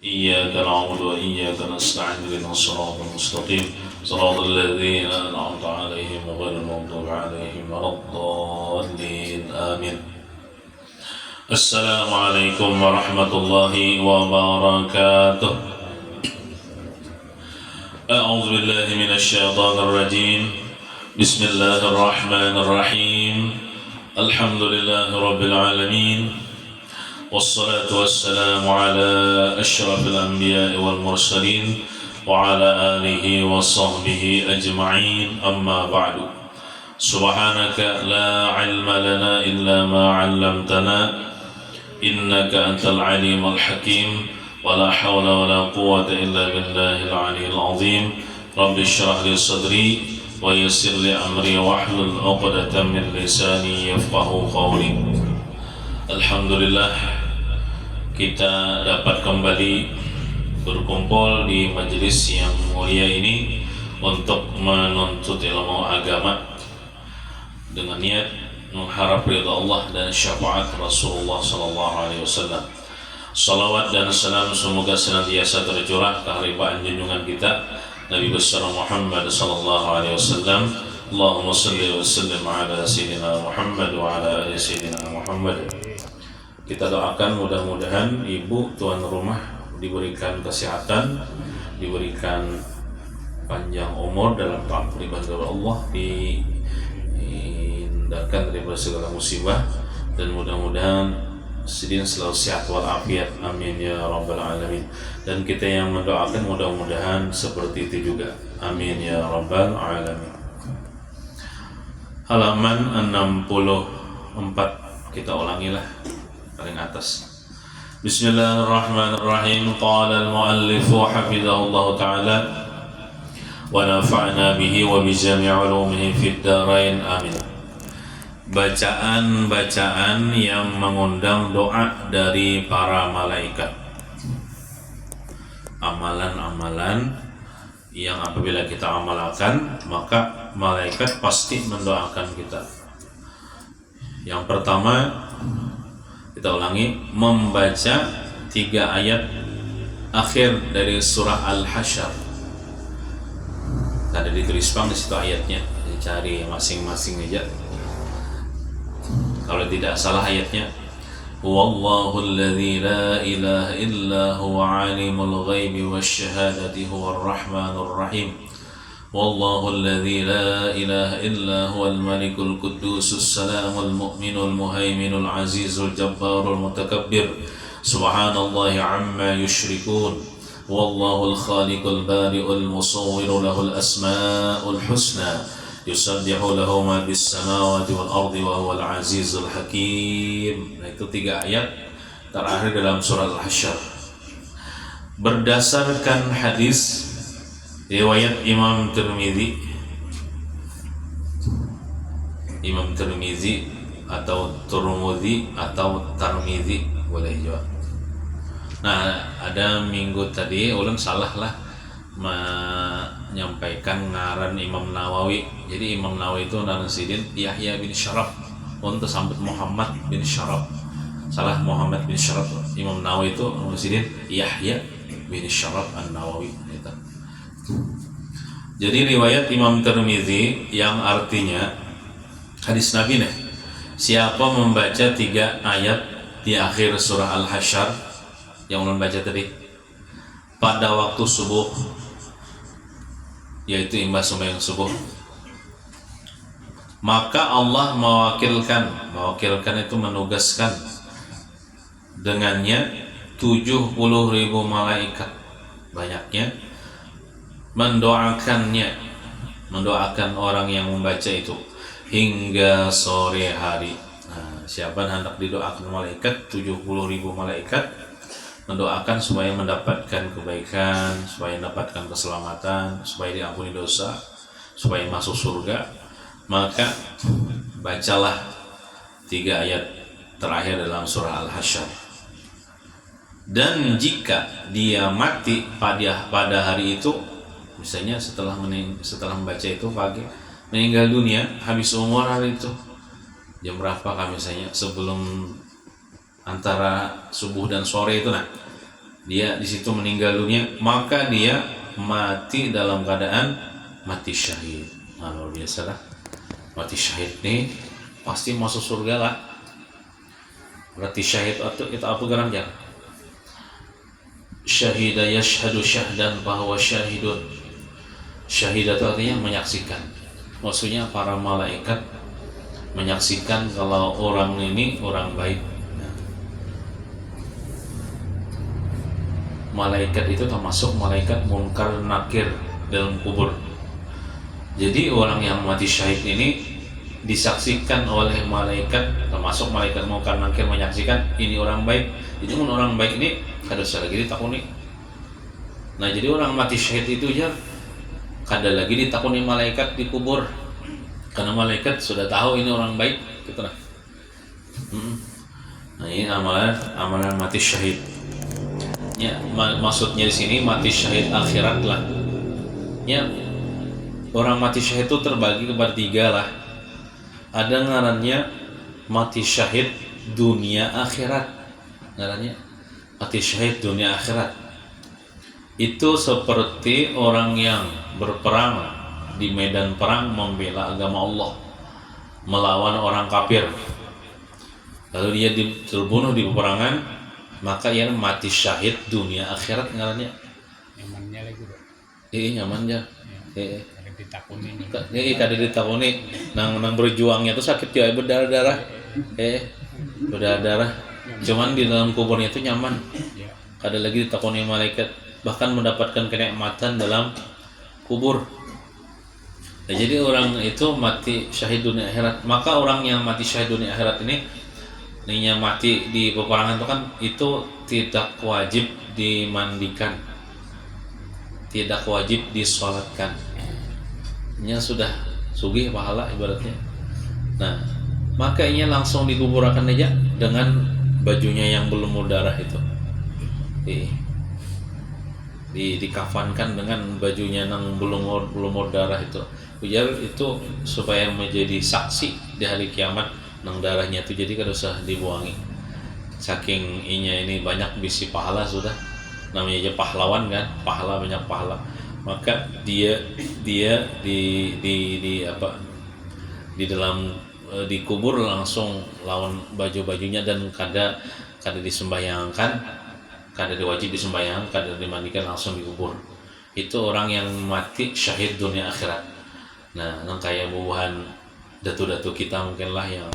إياك نعبد وإياك نستعين اهدنا الصراط المستقيم صراط الذين أنعمت عليهم غير المغضوب عليهم ولا الضالين آمين. السلام عليكم ورحمة الله وبركاته. أعوذ بالله من الشيطان الرجيم. بسم الله الرحمن الرحيم. الحمد لله رب العالمين، والصلاة والسلام على أشرف الأنبياء والمرسلين وعلى آله وصحبه أجمعين، أما بعد. سبحانك لا علم لنا إلا ما علمتنا إنك أنت العليم الحكيم، ولا حول ولا قوة إلا بالله العلي العظيم. رب اشرح لي صدري ويسر لي أمري واحلل عقدة من لساني يفقهوا قولي. Alhamdulillah, kita dapat kembali berkumpul di majelis yang mulia ini untuk menuntut ilmu agama dengan niat mengharap ridha Allah dan syafaat Rasulullah SAW. Salawat dan salam semoga senantiasa tercurah ke haribaan junjungan kita Nabi besar Muhammad SAW. Allahumma salli wa sallim ala sayyidina Muhammad wa ala ali sayyidina Muhammad. Kita doakan mudah-mudahan ibu tuan rumah diberikan kesehatan, diberikan panjang umur dalam taat beribadah Allah, dihindarkan daripada segala musibah, dan mudah-mudahan sedih selalu sehat walafiat, amin ya rabbal alamin. Dan kita yang mendoakan mudah-mudahan seperti itu juga, amin ya rabbal alamin. Halaman 64 kita ulangilah paling atas. Bismillahirrahmanirrahim. Qala al-muallif hafizahullah ta'ala wa nafa'na bihi wa bi jami' ulumihi fid dharain, amin. Bacaan-bacaan yang mengundang doa dari para malaikat. Amalan-amalan yang apabila kita amalkan maka malaikat pasti mendoakan kita. Yang pertama, kita ulangi, membaca 3 ayat akhir dari surah Al-Hasyr. Ada ditulis di situ ayatnya, dicari masing-masing aja. Kalau tidak salah ayatnya, Wallahu alladzi la ilaha illa huwa alimul ghaibi wasyahadati huwar rahmanur rahim. Wallahu alladzi la ilaha illa huwal malikul quddusus salamul mu'minul muhaiminul azizul jabbarul mutakabbir. Subhanallahi amma yushrikun. Wallahul khaliqul bari'ul musawwiru lahul asma'ul husna. Yusabbihu lahu ma bis samawati wal ardi wa huwal azizul hakim. Nah, itu 3 ayat terakhir dalam surah Al-Hasyr. Berdasarkan hadis riwayat Imam Tirmizi atau Turmudi atau Tarmizi, boleh juga. Nah, ada minggu tadi ulun salah lah menyampaikan ngaran Imam Nawawi. Jadi Imam Nawawi itu ngaran sidin Yahya bin Syaraf, untuk sambut Muhammad bin Syaraf. Salah, Muhammad bin Syaraf. Imam Nawawi itu ngaran sidin Yahya bin Syaraf An-Nawawi gitu. Jadi riwayat Imam Tirmizi yang artinya hadis Nabi nih, siapa membaca 3 ayat di akhir surah Al-Hasyr yang ulun baca tadi pada waktu subuh, yaitu imbas sembahyang subuh, maka Allah mewakilkan itu menugaskan dengannya 70.000 malaikat banyaknya mendoakan orang yang membaca itu hingga sore hari. Nah, siapa hendak didoakan malaikat, 70.000 malaikat mendoakan supaya mendapatkan kebaikan, supaya mendapatkan keselamatan, supaya diampuni dosa, supaya masuk surga. Maka bacalah 3 ayat terakhir dalam surah Al-Hasyr. Dan jika dia mati pada hari itu, misalnya setelah membaca itu pagi, meninggal dunia, habis umur hari itu, jam berapa misalnya sebelum antara subuh dan sore itu, nah dia di situ meninggal dunia, maka dia mati dalam keadaan mati syahid. Nah, luar biasa lah. Mati syahid nih pasti masuk surga lah. Berarti syahid itu apa gerangan? Syahida yashhadu syahdan bahwa syahidun. Syahid itu artinya menyaksikan. Maksudnya para malaikat menyaksikan kalau orang ini orang baik. Malaikat itu termasuk malaikat munkar nakir dalam kubur. Jadi orang yang mati syahid ini disaksikan oleh malaikat, termasuk malaikat munkar nakir menyaksikan ini orang baik. Jadi orang baik ini kada usah lagi ditakuni. Nah, jadi orang mati syahid itu ya kada lagi ditakuni malaikat di kubur, karena malaikat sudah tahu ini orang baik, gitu lah. Nah, ini amalan mati syahid. Ya, maksudnya di sini mati syahid akhirat lah. Ya, orang mati syahid itu terbagi kepada 3 lah. Ada ngarannya mati syahid dunia akhirat. Ngarannya mati syahid dunia akhirat. Itu seperti orang yang berperang di medan perang membela agama Allah, melawan orang kafir. Lalu dia terbunuh di peperangan, maka ia mati syahid dunia akhirat ngarannya. Nyamannya lagi, Bro. Nyamannya. Kada ditakuni nih. Kada ditakuni. Nang berjuangnya tuh sakit ya, berdarah-darah. Berdarah-darah. Cuman di dalam kuburnya itu nyaman. Kada lagi ditakuni malaikat, bahkan mendapatkan kenikmatan dalam kubur. Nah, jadi orang itu mati syahid dunia akhirat. Maka orang yang mati syahid dunia akhirat ini mati di peperangan itu kan itu tidak wajib dimandikan, tidak wajib disolatkan. Nya sudah sugih pahala ibaratnya. Nah, maka ini langsung dikuburkan aja dengan bajunya yang belum berdarah itu. Dikafankan dengan bajunya yang belum berdarah itu. Ujar itu supaya menjadi saksi di hari kiamat nang darahnya itu, jadi kada usah dibuangi. Saking ini banyak bisi pahala sudah, namanya aja pahlawan kan, pahala banyak pahala. Maka dia di dalam dikubur langsung lawan baju-bajunya dan kada disembayangkan, kada diwajib disembayangkan, kada dimandikan, langsung dikubur. Itu orang yang mati syahid dunia akhirat. Nah, nang kaya bubuhan datu-datu kita mungkin lah yang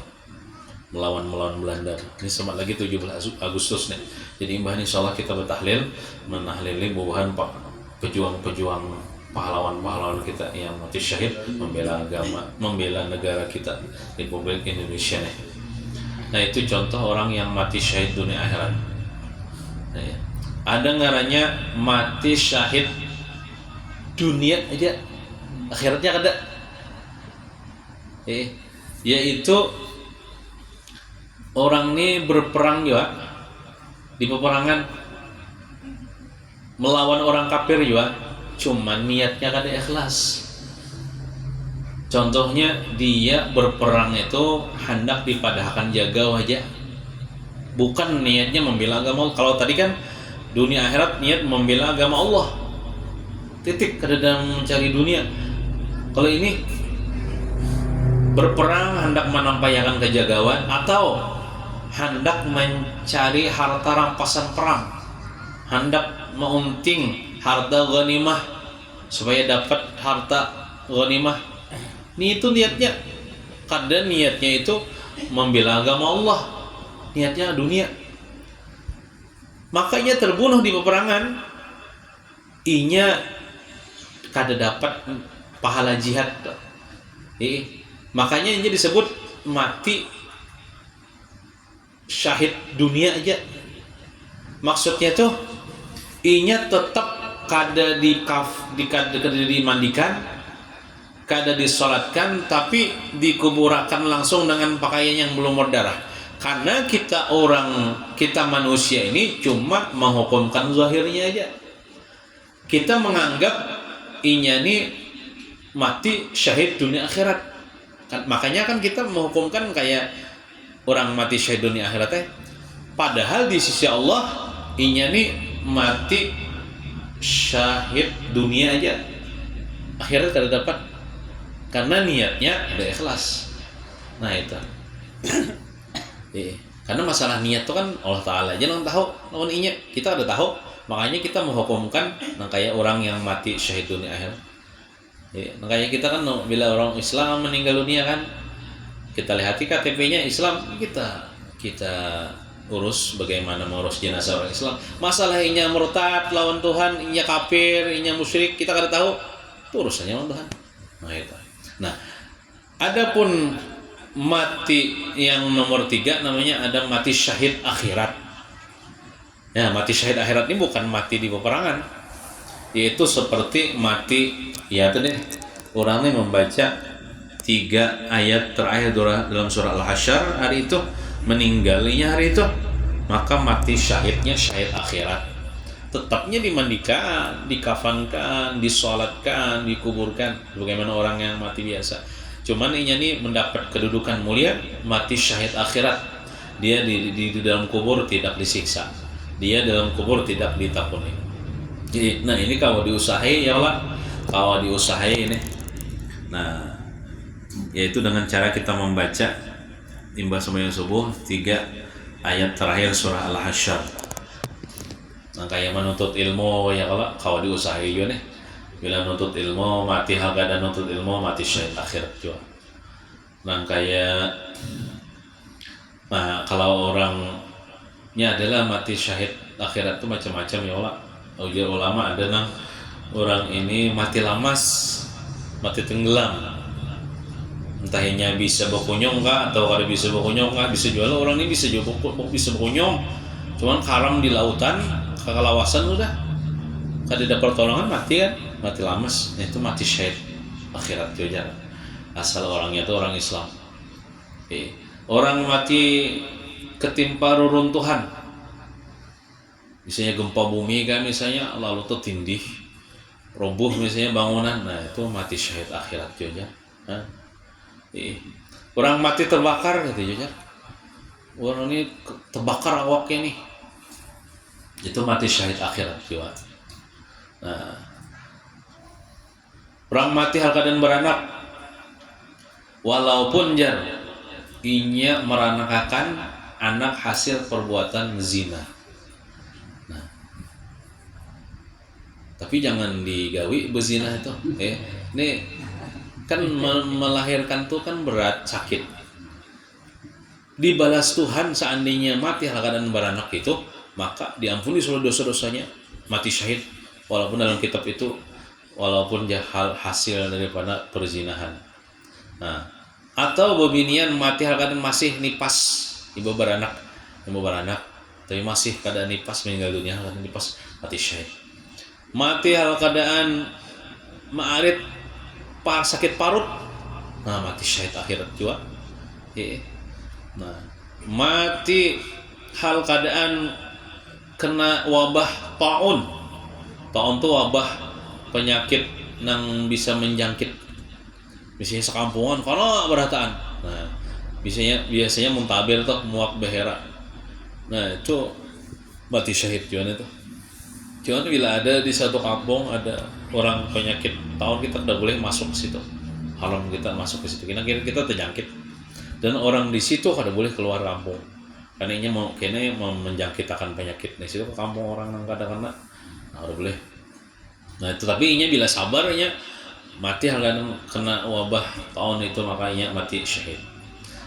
melawan Belanda. Ini semat lagi 17 Agustus nih. Jadi imbah insyaallah kita bertahlil, menahlili bubuhan pejuang-pejuang pahlawan-pahlawan kita yang mati syahid membela agama, membela negara kita, Republik Indonesia nih. Nah, itu contoh orang yang mati syahid dunia akhirat. Nah, ya. Ada ngarannya mati syahid dunia aja, akhiratnya kada. Yaitu orang ini berperang juga di peperangan melawan orang kafir juga, cuman niatnya kada ikhlas. Contohnya dia berperang itu hendak dipadahkan jaga wajah, bukan niatnya membela agama Allah. Kalau tadi kan dunia akhirat niat membela agama Allah, titik, kada dalam mencari dunia. Kalau ini berperang hendak menampakkan kejagawan atau hendak mencari harta rampasan perang, hendak meunting harta ghanimah supaya dapat harta ghanimah. Ini itu niatnya. Kadang niatnya itu membela agama Allah, niatnya dunia. Makanya terbunuh di peperangan, inya kada dapat pahala jihad. Makanya ini disebut mati syahid dunia aja. Maksudnya tuh inya tetap kada dimandikan, kada disolatkan, tapi dikuburkan langsung dengan pakaian yang belum berdarah. Karena kita manusia ini cuma menghukumkan zahirnya aja. Kita menganggap inya ini mati syahid dunia akhirat. Makanya kan kita menghukumkan kayak orang mati syahid dunia akhirat. Padahal di sisi Allah inya ini mati syahid dunia aja, akhirat kada dapat karena niatnya ada ikhlas. Nah itu. Karena masalah niat itu kan Allah Ta'ala aja yang tahu, namun inya kita ada tahu, makanya kita menghukumkan nah kayak orang yang mati syahid dunia akhirat. Makanya kita kan bila orang Islam meninggal dunia kan, kita lihat KTP-nya Islam, kita urus bagaimana mengurus jenazah orang Islam. Masalah inya murtad lawan Tuhan, inya kafir, inya musyrik, kita kada tahu, itu urusannya lawan Tuhan. Nah itu. Nah, adapun mati yang nomor 3 namanya ada mati syahid akhirat. Ya, mati syahid akhirat ini bukan mati di peperangan, yaitu seperti mati ya tadi orang ini membaca 3 ayat terakhir dalam surah Al-Hasyr hari itu, meninggalnya hari itu, maka mati syahidnya syahid akhirat. Tetapnya dimandikan, dikafankan, disolatkan, dikuburkan bagaimana orang yang mati biasa. Cuman ini nih mendapat kedudukan mulia mati syahid akhirat. Dia di dalam kubur tidak disiksa, dia dalam kubur tidak ditakuni. Jadi, nah ini kalau diusahain ya Allah, kalau diusahain ini, nah yaitu dengan cara kita membaca imbas sembahyang subuh 3 ayat terakhir surah Al-Hasyr. Nah kayak menuntut ilmu ya kalau diusahain juga nih, bila menuntut ilmu mati haga dan menuntut ilmu mati syahid akhirat juga. Nah kayak kalau orangnya adalah mati syahid akhirat itu macam-macam ya Allah. Ujar ulama ada nang orang ini mati lamas, mati tenggelam, entahnya bisa berkunyong kah atau kada bisa berkunyong kah, bisa jual orang ini bisa berkunyong, cuman karam di lautan kekalawasan udah kada ada pertolongan mati kan, mati lamas. Nah, itu mati syahid akhirat juga asal orangnya itu orang Islam. Orang mati ketimpa reruntuhan, misalnya gempa bumi kan, misalnya lalu tertindih roboh misalnya bangunan, nah itu mati syahid akhirat juga. Orang mati terbakar gitu juga, orang ini terbakar awaknya nih, itu mati syahid akhirat juga. Nah, orang mati hal keadaan beranak, walaupun inya meranakakan anak hasil perbuatan zina. Nah, tapi jangan digawi berzina itu. Ini kan melahirkan tuh kan berat, sakit. Dibalas Tuhan seandainya mati hal keadaan beranak itu, maka diampuni seluruh dosa-dosanya, mati syahid. Walaupun dalam kitab itu walaupun dia hasil daripada perzinahan. Nah, atau bebinian mati hal keadaan masih nipas, ibu beranak, tapi masih keadaan nipas meninggal dunia, keadaan nipas, mati syahid. Mati hal keadaan ma'arit sakit parut, nah mati syahid akhirat juga. Nah, mati hal keadaan kena wabah taun itu wabah penyakit yang bisa menjangkit misalnya sekampungan kalau berataan. Nah, biasanya muntabir tuh muak behera. Nah, itu mati syahid juga itu. Cuman bila ada di satu kampung ada orang penyakit tahun, kita tidak boleh masuk ke situ. Haram kita masuk ke situ. Kita terjangkit. Dan orang di situ kada boleh keluar kampung. Karena ini mau menjangkitakan penyakit di situ ke kampung orang yang kadang-kadang. Nah, kada boleh. Nah, itu tapi inya bila sabarnya mati hal kena wabah tahun itu makanya mati syahid.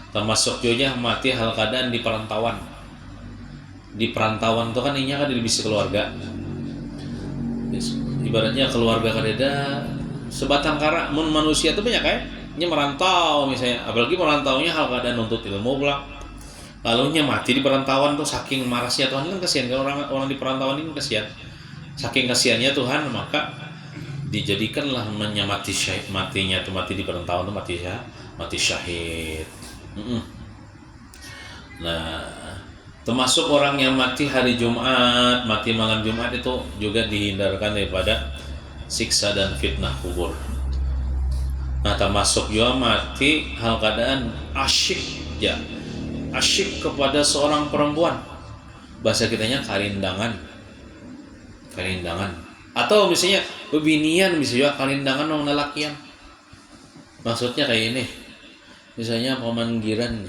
Termasuk juga mati hal keadaan di perantauan. Di perantauan itu kan inya kan bisa keluarga. Ibaratnya keluarga kadeda sebatang kara manusia itu banyak kayak nya merantau misalnya, apalagi merantaunya hal keadaan untuk ilmu pula. Lalu nya mati di perantauan tuh saking marasnya Tuhan, kan kasihan kan orang di perantauan ini kasihan. Saking kasihannya Tuhan, maka dijadikanlah mati syahid, matinya tuh mati di perantauan tuh mati syahid. Nah, termasuk orang yang mati hari Jumat, mati malam Jumat itu juga dihindarkan daripada siksa dan fitnah kubur. Nah, termasuk juga mati hal keadaan asyik kepada seorang perempuan, bahasa kitanya karindangan. kalindangan. Atau misalnya bebinian bisa juga kalindangan orang lalakian. Maksudnya kayak ini. Misalnya pemanggiran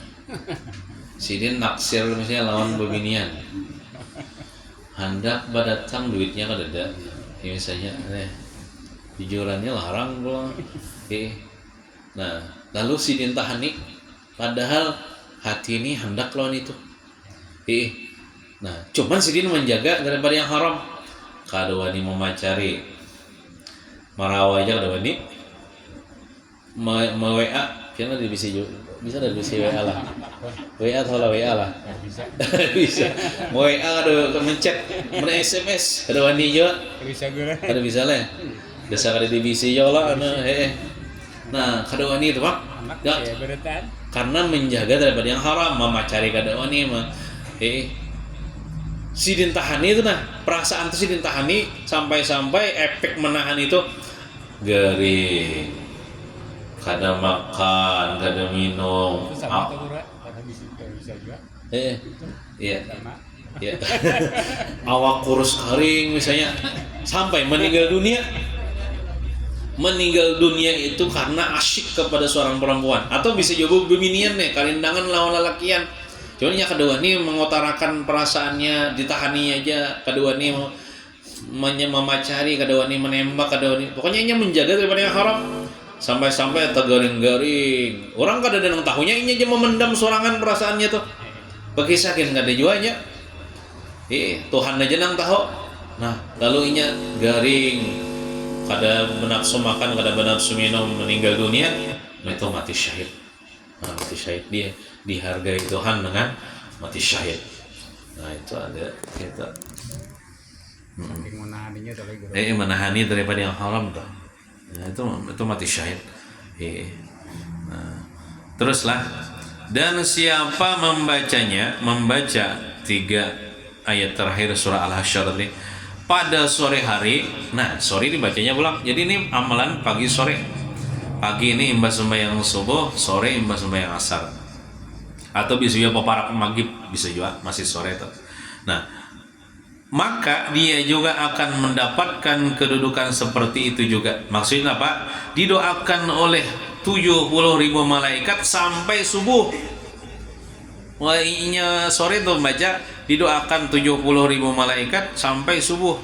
sidin naksir misalnya lawan bebinian. Hendak badatang duitnya kadada. Ya, misalnya jujurannya larang pulang. Nah, lalu sidin tahani padahal hati ini hendak lawan itu. Nah, cuman sidin menjaga daripada yang haram. Kadawani memacari marawa aja kadawani WA kira bisa dari bisa WA lah. WA atau lah WA lah. Bisa. Bisa. WA ada mencet, mana SMS kadawani juga. Bisa gue. Ada bisa lah. Desa kada divisi yo lah Nah, kadawani itu Pak. Anak Ya, ya beretan. karena menjaga daripada yang haram, memacari kadawani mah. Sidin tahani itu perasaan tuh sidin tahani sampai efek menahan itu garing, kada makan, kada minum. Itu sama tuh Bro. Karena bisa juga. Iya. Sama. Ya. Awak kurus kering misalnya sampai meninggal dunia. Meninggal dunia itu karena asyik kepada seorang perempuan atau bisa juga bebinian nih, kalindangan lawan lalakian. Cuman yang kedua nih mengutarakan perasaannya, ditahani aja. Kedua nih memacari, kedua nih menembak, kedua nih pokoknya ini menjaga daripada yang haram. Sampai tergaring-garing. Orang kada ada yang tahunya ini aja memendam sorangan perasaannya tuh. Bekisakin kada juanya. Tuhan aja nang tahu. Nah, lalu inya garing, kada benafsu makan, kada benafsu minum, meninggal dunia, nah itu mati syahid. Nah, mati syahid dia dihargai Tuhan dengan mati syahid. Nah, itu ada kita Saking menahaninya tuh lagi Bro. menahani daripada yang haram tuh. Nah, itu mati syahid. Nah, teruslah, dan siapa membaca 3 ayat terakhir surah Al-Hasyr ini pada sore hari. Nah, sore dibacanya pulang. Jadi ini amalan pagi sore. Pagi ini imbas sembahyang subuh, sore imbas sembahyang asar. Atau bisa juga paparak maghrib, bisa juga masih sore itu. Nah, maka dia juga akan mendapatkan kedudukan seperti itu juga. Maksudnya apa? Didoakan oleh 70.000 malaikat sampai subuh. Wainya sore itu membaca didoakan 70.000 malaikat sampai subuh.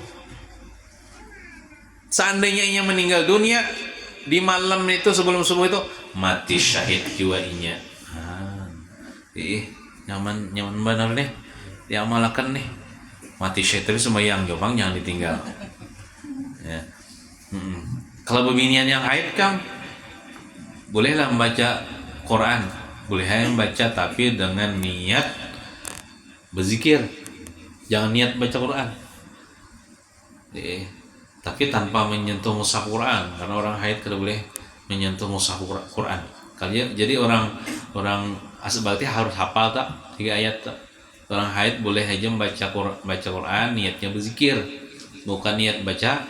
Seandainya ia meninggal dunia di malam itu sebelum subuh itu mati syahid jiwanya. Nyaman benar nih. Diamalkan nih. Mati syahid tapi sembahyang jomang jangan ditinggal. Ya. Kalau bebinian yang haid kan bolehlah membaca Quran. Boleh membaca tapi dengan niat berzikir. Jangan niat baca Quran. Tapi tanpa menyentuh mushaf Quran, karena orang haid tidak boleh menyentuh mushaf Quran. Jadi orang berarti harus hafal tak 3 ayat tak. Orang haid boleh aja baca Quran, niatnya berzikir, bukan niat baca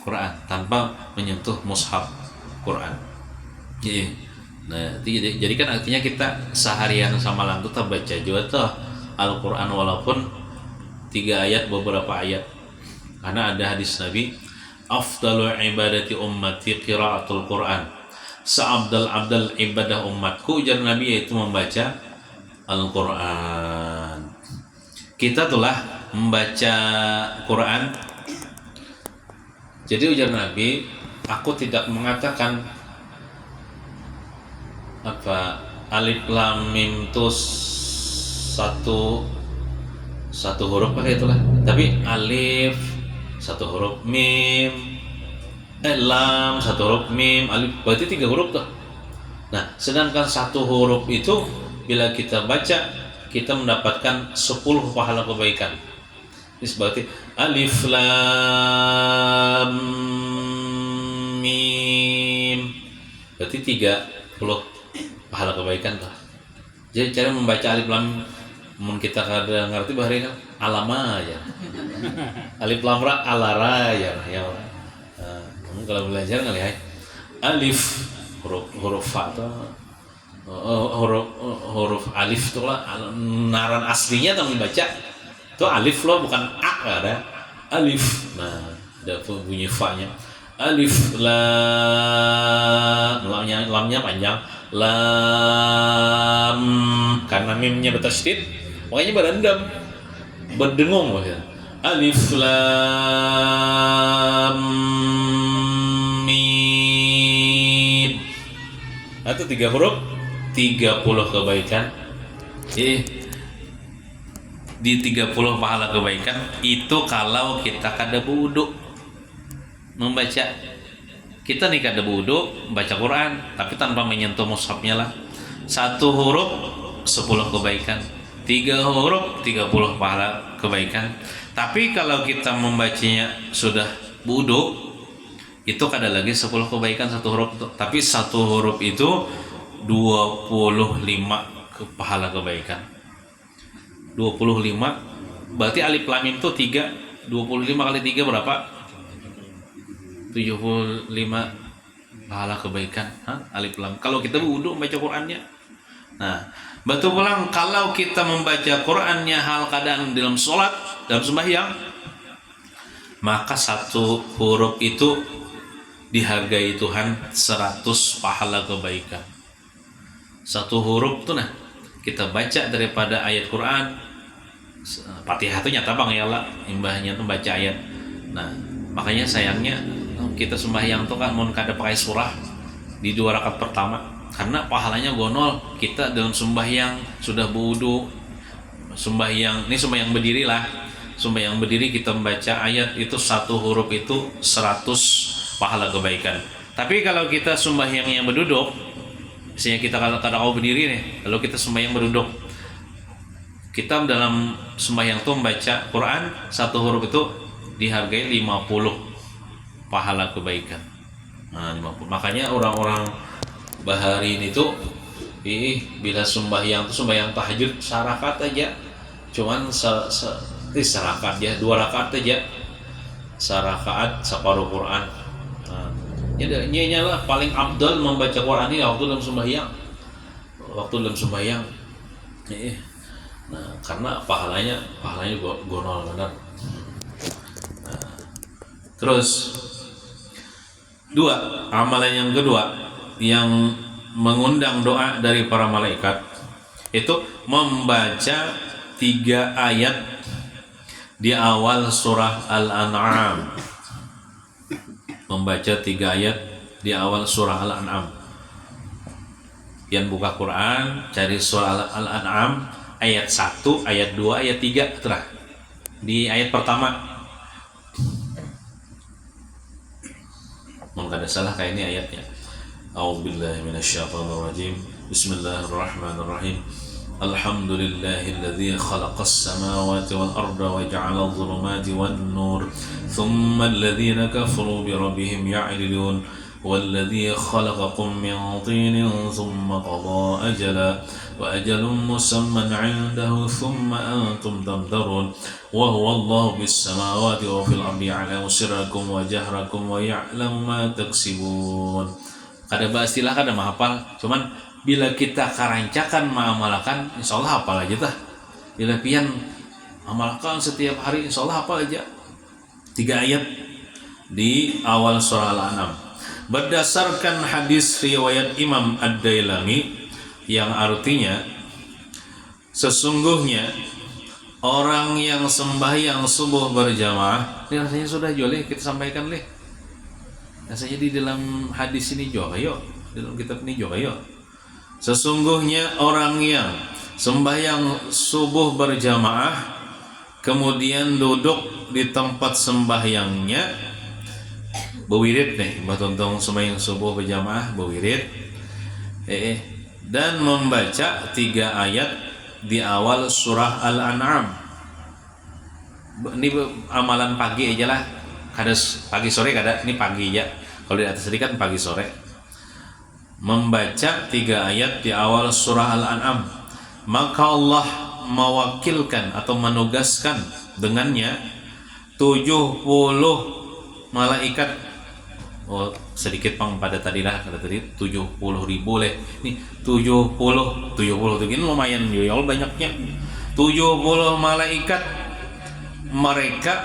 Quran tanpa menyentuh mushaf Quran. Nah, jadi kan artinya kita seharian sama malam tetap baca juga tuh Al-Quran walaupun 3 ayat beberapa ayat. Karena ada hadis Nabi, afdalu ibadati ummati qiraatul Quran. Seabdal ibadah umatku ujar Nabi yaitu membaca Al-Quran. Kita telah membaca Quran. Jadi ujar Nabi, aku tidak mengatakan alif lam mim itu satu huruf pakai itulah, tapi alif 1 huruf, mim lam 1 huruf, mim alif berarti 3 huruf tuh. Nah, sedangkan 1 huruf itu bila kita baca kita mendapatkan 10 pahala kebaikan. Ini berarti alif lam mim berarti 30 pahala kebaikan tuh. Jadi cara membaca alif lam, kita kadang ngerti bahari kan alama aja. Alif lam ra alara ya. Kalau belajar ngelihat alif huruf fa atau huruf alif itu lah naran aslinya tuh membaca itu alif loh, bukan a, ada Alif. Nah, ada bunyi fa-nya. Alif lam, lamnya panjang. Lam, karena mimnya bertasydid, makanya berendam, berdengung maksudnya. Alif lam mim. Itu 3 huruf, 30 kebaikan. Di 30 pahala kebaikan itu kalau kita kada wudu membaca. Kita nih kada wudu baca Quran tapi tanpa menyentuh mushafnya lah. 1 huruf 10 kebaikan, 3 huruf 30 pahala kebaikan. Tapi kalau kita membacanya sudah wudu, itu kada lagi 10 kebaikan 1 huruf itu. Tapi 1 huruf itu 25 pahala kebaikan. 25 berarti alif lam mim itu 3. 25 kali 3 berapa? 75 pahala kebaikan. Alif lam. Kalau kita wudu membaca Qur'annya. Nah, betul pulang kalau kita membaca Qur'annya hal keadaan dalam sholat, dalam sembahyang, maka 1 huruf itu dihargai Tuhan 100 pahala kebaikan. 1 huruf tuh, nah kita baca daripada ayat Quran, Fatihah itu nyata bang ya lah, imbahnya tuh baca ayat. Nah, makanya sayangnya kita sembahyang tuh kan mau kada pakai surah di 2 rakaat pertama, karena pahalanya gonol. Kita dalam sembahyang sudah wudu, sembahyang ini sembahyang berdiri lah, sembahyang berdiri kita membaca ayat itu 1 huruf itu 100 pahala kebaikan. Tapi kalau kita sembahyang yang berduduk, misalnya kita kalau berdiri nih, lalu kita sembahyang berduduk, kita dalam sembahyang tuh membaca Quran 1 huruf itu dihargai 50 pahala kebaikan. Nah, 50. Makanya orang-orang Baharin itu bila sembahyang tuh sembahyang tahajud sarakat aja, cuman sarakat ya 2 rakaat aja, sarakaat separuh Quran. Nah, lah paling abdul membaca Quran ini waktu dalam sembahyang. Nah, karena pahalanya gonol benar. Nah, terus 2, amalan yang kedua yang mengundang doa dari para malaikat itu membaca 3 ayat di awal surah Al-An'am. Membaca 3 ayat di awal surah Al-An'am. Yang buka Quran, cari surah Al-An'am ayat 1, ayat 2, ayat 3 terah. Di ayat pertama mungkin ada salah kayak ini ayatnya. A'udzubillahi minasyaitonirrajim. Bismillahirrahmanirrahim. Alhamdulillahilladzi khalaqas samawati wal arda wa ja'ala adh-dhulumati wan nur thumma alladhina kafaru bi rabbihim ya'dilun والذي خلقكم من طين ثم قضى أجلا وأجل مسمى عنده ثم أنتم تمترون وهو الله بالسماوات وفي الأرض يعلم سركم وجهركم ويعلم ما تكسبون. Kada istilah kada mahafal, cuman bila kita karancakan mengamalkan, insya Allah hafal aja tah. Bila pian amalkan setiap hari, insya Allah hafal aja. 3 ayat di awal surah Al-An'am. Berdasarkan hadis riwayat Imam Ad-Dailami yang artinya sesungguhnya orang yang sembahyang subuh berjamaah, ini rasanya sudah joleh kita sampaikan leh. Rasanya di dalam hadis ini juga yuk, dalam kitab ini juga yuk. Sesungguhnya orang yang sembahyang subuh berjamaah kemudian duduk di tempat sembahyangnya, berwirid nih, bertonton sembahyang subuh berjamaah berwirid, dan membaca 3 ayat di awal surah Al-An'am. Ini amalan pagi aja lah, kada pagi sore kada, ini pagi aja. Kalau di atas tadi kan pagi sore. Membaca 3 ayat di awal surah Al-An'am, maka Allah mewakilkan atau menugaskan dengannya 70 malaikat. Oh, sedikit pang pada tadi lah, kata tadi 70.000 leh. Nih 70 itu gini lumayan ya banyaknya. 70 malaikat mereka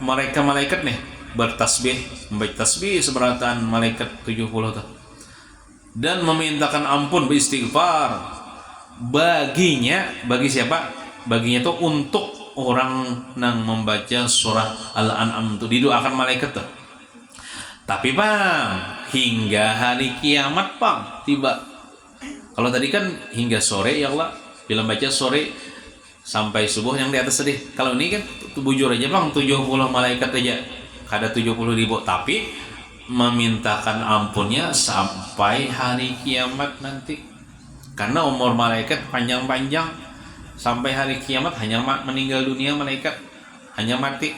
mereka malaikat nih bertasbih, membaca tasbih seberatan malaikat 70 tuh. Dan memintakan ampun, beristighfar baginya, bagi siapa? Baginya tuh untuk orang yang membaca surah Al-An'am itu didoakan malaikat tuh. Tapi bang, hingga hari kiamat bang tiba. Kalau tadi kan hingga sore ya Allah, bila baca sore sampai subuh yang di atas sedih. Kalau ini kan bujur aja bang, 70 malaikat aja, ada 70.000. Tapi memintakan ampunnya sampai hari kiamat nanti. Karena umur malaikat panjang-panjang sampai hari kiamat, hanya meninggal dunia malaikat, hanya mati.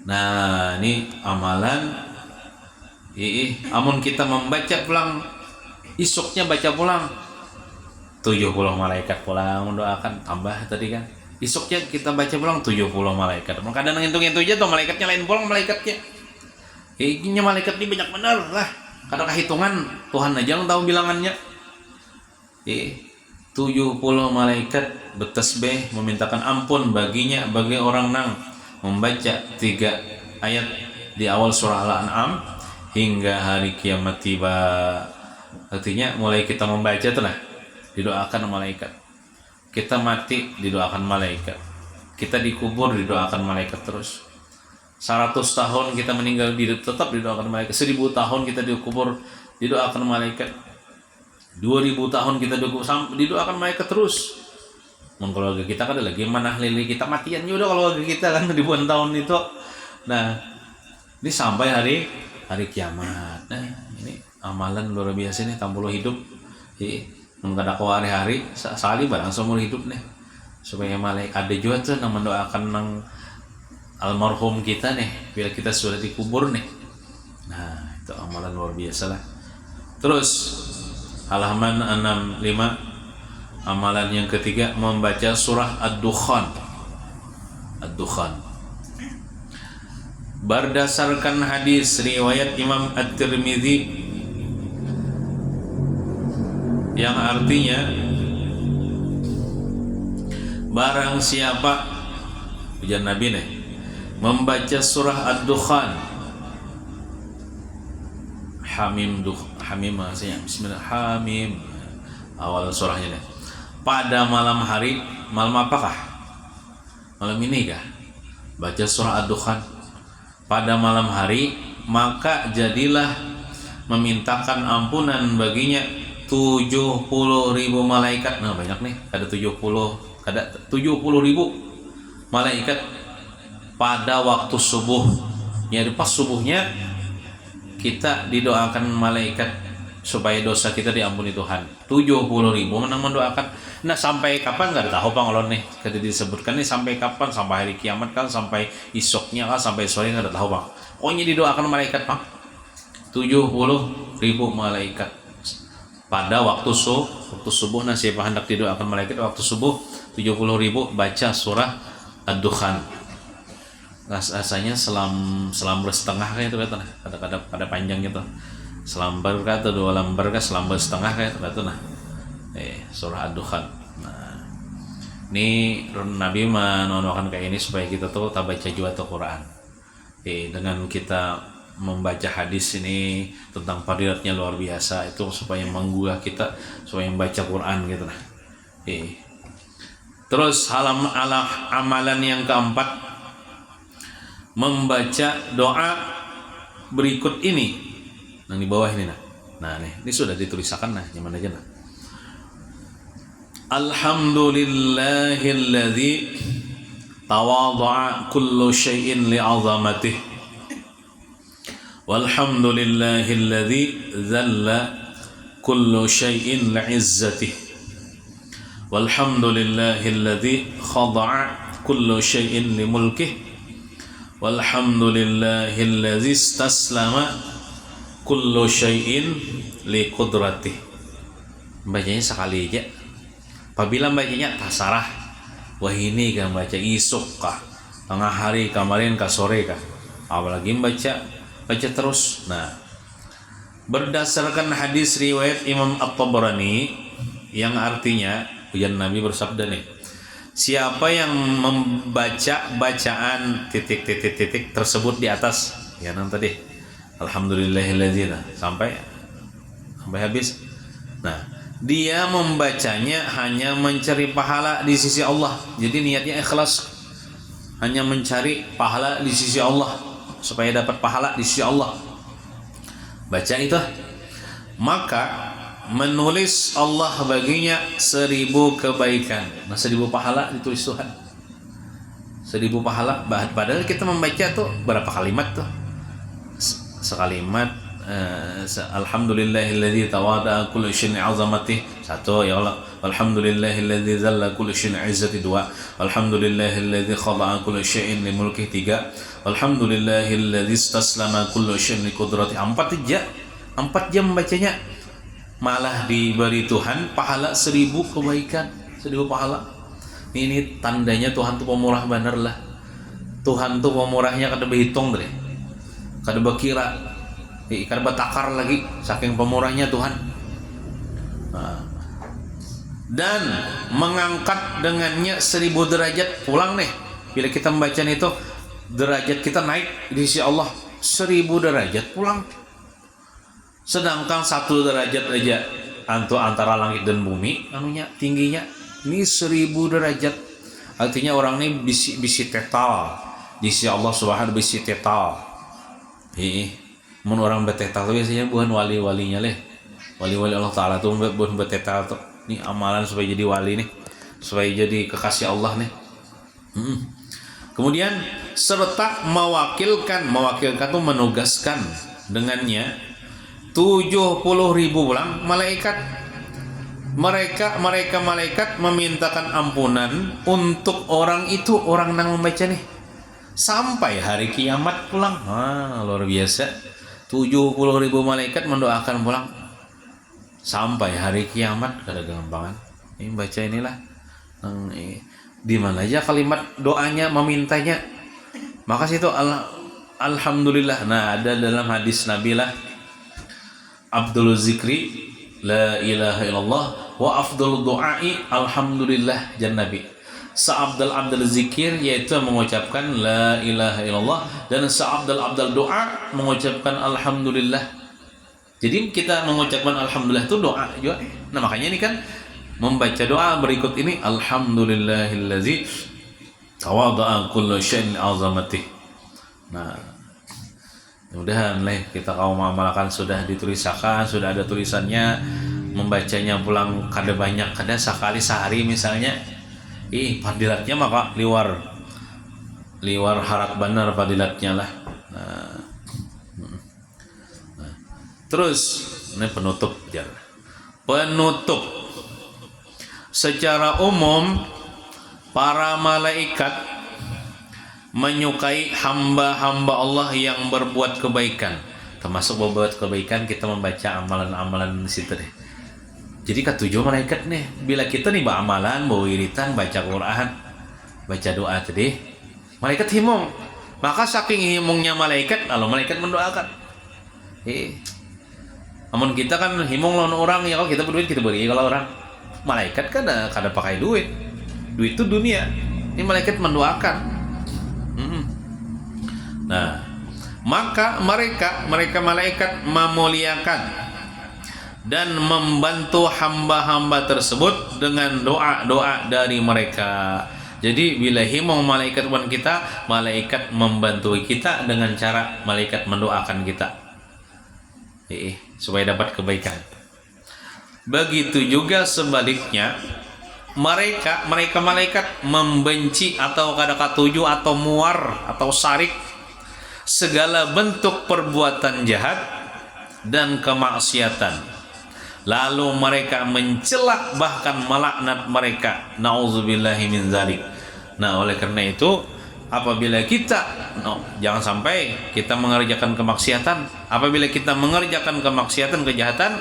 Nah, ini amalan. Amun kita membaca pulang, isuknya baca pulang 70 malaikat pulang mendoakan, tambah tadi kan. Isuknya kita baca pulang 70 malaikat. Kadang ngitung-ngitung aja tuh malaikatnya lain pulang malaikatnya. Ini malaikat ini banyak benar lah. Kadang hitungan Tuhan aja yang tahu bilangannya. 70 malaikat bertasbih memintakan ampun baginya, bagi orang nang membaca 3 ayat di awal surah Al-An'am hingga hari kiamat tiba. Artinya mulai kita membaca tuh nah didoakan malaikat. Kita mati didoakan malaikat. Kita dikubur didoakan malaikat terus. 100 tahun kita meninggal tetap didoakan malaikat. 1000 tahun kita dikubur didoakan malaikat. 2000 tahun kita didoakan malaikat terus. Keluarga kita kan ada lagi mana lili kita matian juga kalau kita kan ribuan tahun itu. Nah, ini sampai hari kiamat. Nah, ini amalan luar biasa nih, tambah hidup. Mengadaku hari-hari sekali barang seumur hidup nih. Supaya malaikat ada juga tuh yang mendoakan nang almarhum kita nih bila kita sudah dikubur nih. Nah, itu amalan luar biasa lah. Terus halaman 65, amalan yang ketiga membaca surah Ad-Dukhan. Ad-Dukhan berdasarkan hadis riwayat Imam At-Tirmidzi yang artinya barang siapa, ujar Nabi nih, membaca surah Ad-Dukhan, Hamim maksudnya bismillah, Hamim awal surahnya nih, pada malam hari. Malam apakah? Malam ini kah? Baca surah Ad-Dukhan pada malam hari, maka jadilah memintakan ampunan baginya 70.000 malaikat. Nah, banyak nih, ada 70.000 malaikat pada waktu subuh. Ya, pas subuhnya kita didoakan malaikat supaya dosa kita diampuni Tuhan. 70.000 menang mendoakan. Nah, sampai kapan nggak tahu Bang Olon nih. Tadi disebutkan nih sampai kapan, sampai hari kiamat kan, sampai isoknya kan, sampai sore nggak tahu Bang. Pokoknya didoakan malaikat Bang. 70.000 malaikat pada waktu subuh. Nah, siapa hendak didoakan malaikat waktu subuh 70.000 baca surah Ad-Dukhan. Rasanya selambar setengah kayak itu kata. Ada panjangnya tuh. Selambar kata 2 lembar kah, selambar setengah kayak itu kata nah. Surah Ad-Dukhan. Nah, ini Nabi menonton kayak ini supaya kita tuh tak baca juga tuh Quran. Dengan kita membaca hadis ini tentang fadilatnya luar biasa, itu supaya menggugah kita supaya membaca Quran gitu nah. Terus amalan yang keempat, membaca doa berikut ini. Nah, di bawah ini nah. Nah, ini sudah ditulisakan nah, gimana aja nah. Alhamdulillahilladzi tawadha'a kullu syai'in li'azamatihi. Walhamdulillahilladzi dhalla kullu syai'in li'izzatihi. Walhamdulillahilladzi khada'a kullu syai'in limulkihi. Walhamdulillahilladzi istaslama kullu syai'in liqudratihi. Bacanya sekali aja. Apabila bacanya tasarah, wah ini kan baca isuk kah, tengah hari, kemarin kah, sore kah, apalagi baca terus. Nah, berdasarkan hadis riwayat Imam At-Tabarani yang artinya ujar Nabi bersabda nih, Siapa yang membaca bacaan titik tersebut di atas, ya nanti tadi alhamdulillahilladzi sampai habis. Nah, dia membacanya hanya mencari pahala di sisi Allah. Jadi niatnya ikhlas, hanya mencari pahala di sisi Allah, supaya dapat pahala di sisi Allah. Baca itu, maka menulis Allah baginya 1000 kebaikan. Nah, 1000 pahala ditulis Tuhan. 1000 pahala. Padahal kita membaca tuh berapa kalimat tuh? Sekalimat. Alhamdulillahilladzi tawada'a kullu syai'in 'azamati. Satu, ya Allah. Alhamdulillahilladzi zalla kullu syai'in 'izzati. Dua. Alhamdulillahilladzi khada'a kullu syai'in li mulki. Tiga. Alhamdulillahilladzi istaslama kullu syai'in li qudrati. 4 jam membacanya. Malah diberi Tuhan pahala 1000 kebaikan, 1000 pahala. Ini tandanya Tuhan tuh pemurah bener lah. Tuhan tuh pemurahnya kada berhitung deh, kada berkira, kada bertakar lagi, saking pemurahnya Tuhan. Nah, dan mengangkat dengannya 1000 derajat pulang nih. Bila kita membaca itu, derajat kita naik di sisi Allah 1000 derajat pulang. Sedangkan 1 derajat aja antara langit dan bumi, anunya tingginya ini 1000 derajat. Artinya orang ini bisi tetal di sisi Allah Subhanahu bisi tetal. Mun orang betetal tuh biasanya bukan wali-walinya leh. Wali-wali Allah Taala tuh bukan betetal tuh. Ini amalan supaya jadi wali nih, supaya jadi kekasih Allah nih. Kemudian serta mewakilkan tuh menugaskan dengannya 70.000 pulang malaikat. Mereka malaikat memintakan ampunan untuk orang itu, orang yang membaca nih, sampai hari kiamat pulang. Luar biasa. 70.000 malaikat mendoakan pulang sampai hari kiamat. Kada gampangan. Ini baca inilah. Di mana aja kalimat doanya memintanya. Maka situ alhamdulillah. Nah, ada dalam hadis Nabi lah, Abdul zikri la ilaha illallah wa afdal du'ai alhamdulillah jan Nabi. Seabdal zikir yaitu mengucapkan la ilaha illallah, dan seabdal doa mengucapkan alhamdulillah. Jadi kita mengucapkan alhamdulillah itu doa juga. Nah, makanya ini kan membaca doa berikut ini, alhamdulillahillazi tawada'a kullu syai'in 'azamati. Nah, mudah-mudahan kita kaum amalkan sudah ditulisakan, sudah ada tulisannya, membacanya pulang kada banyak, kada sekali sehari misalnya. Fadilatnya maka liwar harap benar fadilatnya lah. Nah, terus ini penutup ya. Penutup secara umum para malaikat menyukai hamba-hamba Allah yang berbuat kebaikan. Termasuk berbuat kebaikan kita membaca amalan-amalan di situ deh. Jadi ketujuh malaikat nih, bila kita nih beramalan, bawa wiritan, baca Quran, baca doa tadi, malaikat himung. Maka saking himungnya malaikat, lalu malaikat mendoakan. Namun kita kan himung lawan orang, ya kalau kita berduit kita beri. Kalau orang malaikat kan kada pakai duit itu dunia. Ini malaikat mendoakan. Nah, maka mereka malaikat memuliakan dan membantu hamba-hamba tersebut dengan doa-doa dari mereka. Jadi bila himung malaikat buat kita, malaikat membantu kita dengan cara malaikat mendoakan kita, supaya dapat kebaikan. Begitu juga sebaliknya, malaikat membenci atau kada katuju atau muar atau sarik segala bentuk perbuatan jahat dan kemaksiatan. Lalu mereka mencela bahkan melaknat mereka. Nauzubillahi min dzalik. Nah, oleh karena itu apabila kita jangan sampai kita mengerjakan kemaksiatan. Apabila kita mengerjakan kemaksiatan, kejahatan,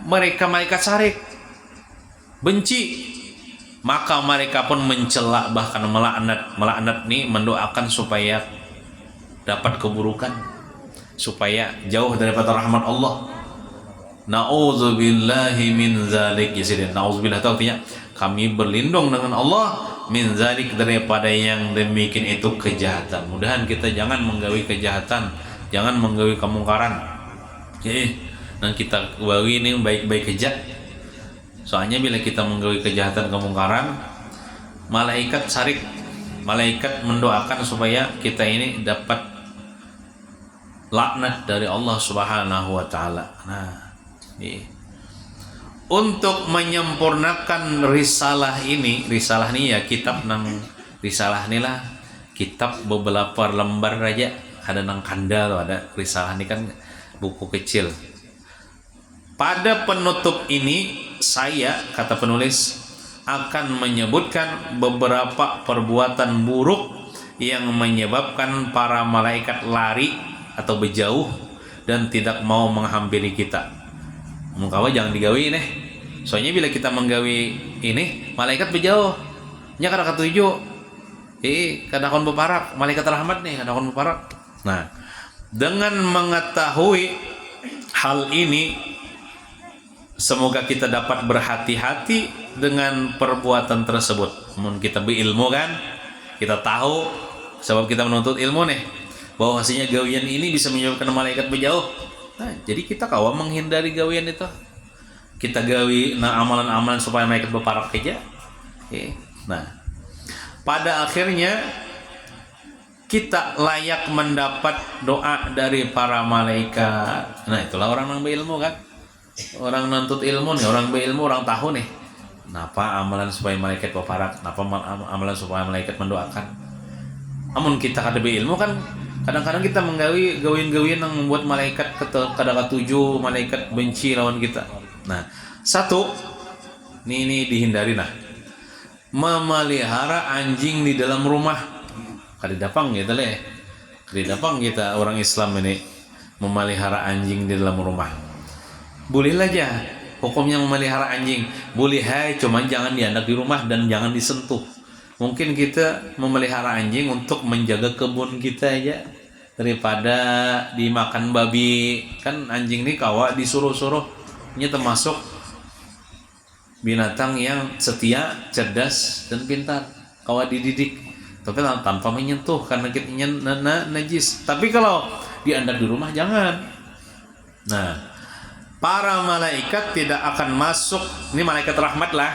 mereka malaikat sarik, benci, maka mereka pun mencela bahkan melaknat nih, mendoakan supaya dapat keburukan, supaya jauh daripada rahmat Allah. Na'udzubillahi min dzalik. Jadi na'udzubillah itu artinya kami berlindung dengan Allah min zalik, daripada yang demikian itu kejahatan. Mudahan kita jangan menggawi kejahatan, jangan menggawi kemungkaran. Dan kita gawi ini baik-baik aja. Soalnya bila kita menggawi kejahatan kemungkaran, malaikat sarik, malaikat mendoakan supaya kita ini dapat laknat dari Allah Subhanahu wa taala. Nah, untuk menyempurnakan risalah ini ya kitab nang risalah inilah kitab beberapa lembar aja, ada nang kanda tuh, ada risalah ini kan buku kecil. Pada penutup ini saya, kata penulis, akan menyebutkan beberapa perbuatan buruk yang menyebabkan para malaikat lari atau berjauh dan tidak mau menghampiri kita. Mungkawa jangan digawi nih. Soalnya bila kita menggawi ini, malaikat berjauh. Nya kada katuju. Kada kon beparak, malaikat rahmat nih kada kon beparak. Nah, dengan mengetahui hal ini, semoga kita dapat berhati-hati dengan perbuatan tersebut. Mun kita berilmu kan, kita tahu sebab kita menuntut ilmu nih, bahwa hasilnya gawian ini bisa menyebabkan malaikat berjauh. Nah, jadi kita kawa menghindari gawian itu. Kita gawi amalan-amalan supaya malaikat berparak aja. Nah, pada akhirnya kita layak mendapat doa dari para malaikat. Nah, itulah orang yang berilmu kan. Orang nuntut ilmu nih, orang berilmu, orang tahu nih. Kenapa amalan supaya malaikat berparak? Kenapa amalan supaya malaikat mendoakan? Namun kita kada berilmu kan, kadang-kadang kita menggawi gawian-gawian yang membuat malaikat kada katuju, malaikat benci lawan kita. Nah, satu, ini dihindari nah. Memelihara anjing di dalam rumah. Kada dapang gitu leh. Kada dapang kita orang Islam ini memelihara anjing di dalam rumah. Boleh aja hukumnya memelihara anjing. Boleh hai, cuman jangan dianak di rumah dan jangan disentuh. Mungkin kita memelihara anjing untuk menjaga kebun kita aja daripada dimakan babi. Kan anjing ini kawa disuruh-suruh. Ini termasuk binatang yang setia, cerdas dan pintar. Kawa dididik, tapi tanpa menyentuh karena kitanya najis. Tapi kalau diandak di rumah jangan. Nah, para malaikat tidak akan masuk. Ini malaikat rahmat lah.